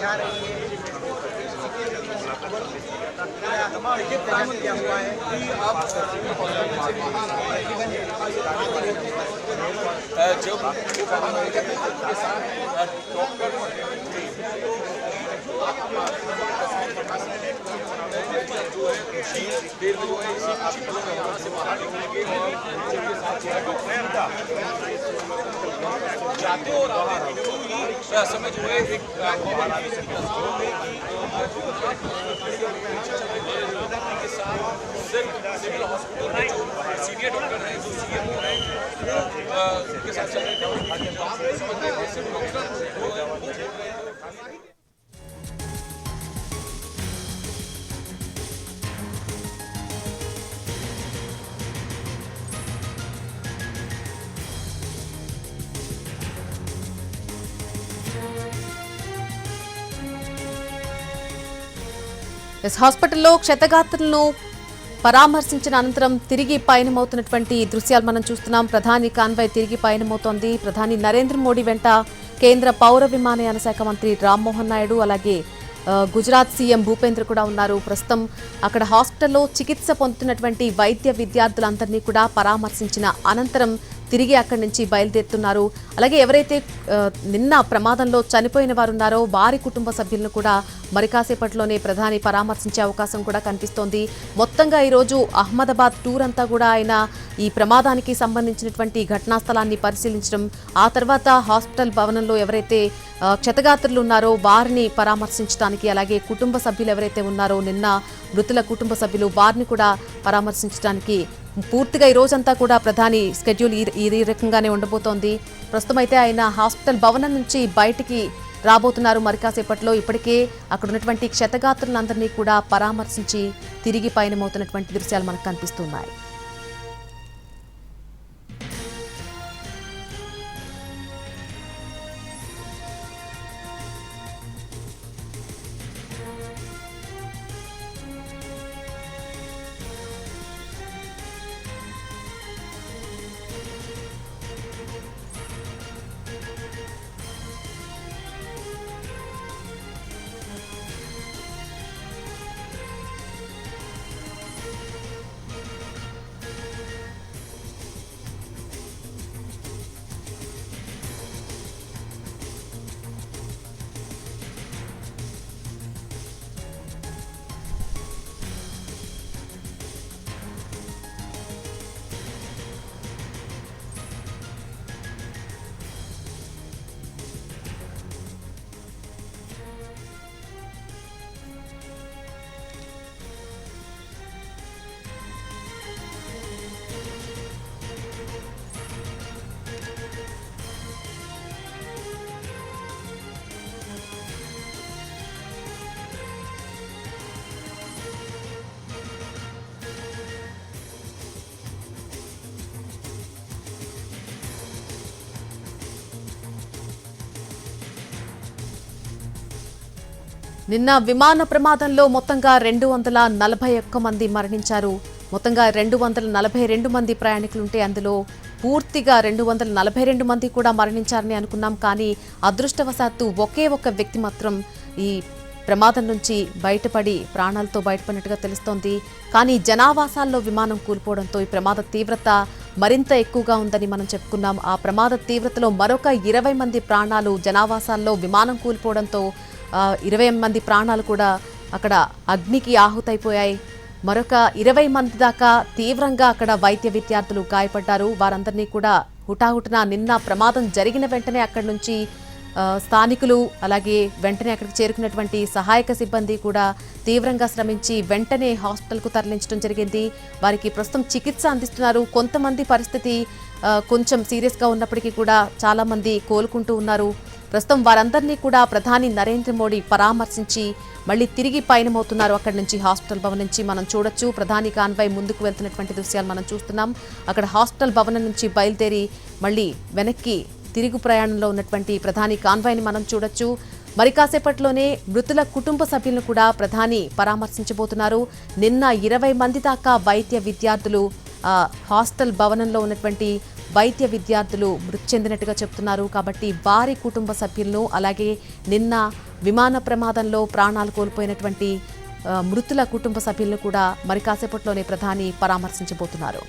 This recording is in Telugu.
जा रही है। देखिए प्लान क्या हुआ है कि अब जब जाते हो समय जो है एक सिविल हॉस्पिटल में जो सीनियर डॉक्टर हैं, जो सीएमओ हैं, उनके साथ चल रहे हैं। హాస్పిటల్లో క్షతగాత్రులను పరామర్శించిన అనంతరం తిరిగి పయనమవుతున్నటువంటి దృశ్యాలు మనం చూస్తున్నాం. ప్రధాని కాన్వాయ్ తిరిగి పయనమవుతోంది. ప్రధాని నరేంద్ర మోడీ వెంట కేంద్ర పౌర విమానయాన శాఖ మంత్రి రామ్మోహన్ నాయుడు, అలాగే గుజరాత్ సీఎం భూపేంద్ర కూడా ఉన్నారు. ప్రస్తుతం అక్కడ హాస్పిటల్లో చికిత్స పొందుతున్నటువంటి వైద్య విద్యార్థులందరినీ కూడా పరామర్శించిన అనంతరం తిరిగి అక్కడి నుంచి బయలుదేరుతున్నారు. అలాగే ఎవరైతే నిన్న ప్రమాదంలో చనిపోయిన వారు ఉన్నారో వారి కుటుంబ సభ్యులను కూడా మరి కాసేపట్లోనే ప్రధాని పరామర్శించే అవకాశం కూడా కనిపిస్తోంది. మొత్తంగా ఈరోజు అహ్మదాబాద్ టూర్ అంతా కూడా ఆయన ఈ ప్రమాదానికి సంబంధించినటువంటి ఘటనా స్థలాన్ని పరిశీలించడం, ఆ తర్వాత హాస్పిటల్ భవనంలో ఎవరైతే క్షతగాత్రులు ఉన్నారో వారిని పరామర్శించడానికి, అలాగే కుటుంబ సభ్యులు ఎవరైతే ఉన్నారో నిన్న మృతుల కుటుంబ సభ్యులు వారిని కూడా పరామర్శించడానికి పూర్తిగా ఈ రోజంతా కూడా ప్రధాని స్కెడ్యూల్ ఈ రకంగానే ఉండబోతోంది. ప్రస్తుతం అయితే ఆయన హాస్పిటల్ భవనం నుంచి బయటికి రాబోతున్నారు మరి కాసేపట్లో. ఇప్పటికే అక్కడ ఉన్నటువంటి క్షతగాత్రులందరినీ కూడా పరామర్శించి తిరిగి పయనమవుతున్నటువంటి దృశ్యాలు మనకు కనిపిస్తున్నాయి. నిన్న విమాన ప్రమాదంలో మొత్తంగా 241 మంది మరణించారు. మొత్తంగా 242 మంది ప్రయాణికులుంటే అందులో పూర్తిగా 242 మంది కూడా మరణించారని అనుకున్నాం. కానీ అదృష్టవశాత్తు ఒకే ఒక వ్యక్తి మాత్రం ఈ ప్రమాదం నుంచి బయటపడి ప్రాణాలతో బయటపడినట్టుగా తెలుస్తోంది. కానీ జనావాసాల్లో విమానం కూలిపోవడంతో ఈ ప్రమాద తీవ్రత మరింత ఎక్కువగా ఉందని మనం చెప్పుకున్నాం. ఆ ప్రమాద తీవ్రతలో మరొక 20 మంది ప్రాణాలు, జనావాసాల్లో విమానం కూలిపోవడంతో 20 మంది ప్రాణాలు కూడా అక్కడ అగ్నికి ఆహుతైపోయాయి. మరొక 20 మంది దాకా తీవ్రంగా అక్కడ వైద్య విద్యార్థులు గాయపడ్డారు. వారందరినీ కూడా హుటాహుటిన నిన్న ప్రమాదం జరిగిన వెంటనే అక్కడి నుంచి స్థానికులు, అలాగే వెంటనే అక్కడికి చేరుకున్నటువంటి సహాయక సిబ్బంది కూడా తీవ్రంగా శ్రమించి వెంటనే హాస్పిటల్కు తరలించడం జరిగింది. వారికి ప్రస్తుతం చికిత్స అందిస్తున్నారు. కొంతమంది పరిస్థితి కొంచెం సీరియస్గా ఉన్నప్పటికీ కూడా చాలామంది కోలుకుంటూ ఉన్నారు. ప్రస్తుతం వారందరినీ కూడా ప్రధాని నరేంద్ర మోడీ పరామర్శించి మళ్ళీ తిరిగి పయనమవుతున్నారు. అక్కడి నుంచి హాస్పిటల్ భవన్ నుంచి మనం చూడొచ్చు. ప్రధాని కాన్వాయ్ ముందుకు వెళ్తున్నటువంటి దృశ్యాలు మనం చూస్తున్నాం. అక్కడ హాస్పిటల్ భవనం నుంచి బయలుదేరి మళ్ళీ వెనక్కి తిరుగు ప్రయాణంలో ఉన్నటువంటి ప్రధాని కాన్వాయ్ని మనం చూడొచ్చు. మరి కాసేపట్లోనే మృతుల కుటుంబ సభ్యులను కూడా ప్రధాని పరామర్శించబోతున్నారు. నిన్న 20 మంది దాకా వైద్య విద్యార్థులు హాస్టల్ భవనంలో ఉన్నటువంటి వైద్య విద్యార్థులు మృతి చెందినట్టుగా చెప్తున్నారు. కాబట్టి వారి కుటుంబ సభ్యులను, అలాగే నిన్న విమాన ప్రమాదంలో ప్రాణాలు కోల్పోయినటువంటి మృతుల కుటుంబ సభ్యులను కూడా మరి కాసేపట్లోనే ప్రధాని పరామర్శించబోతున్నారు.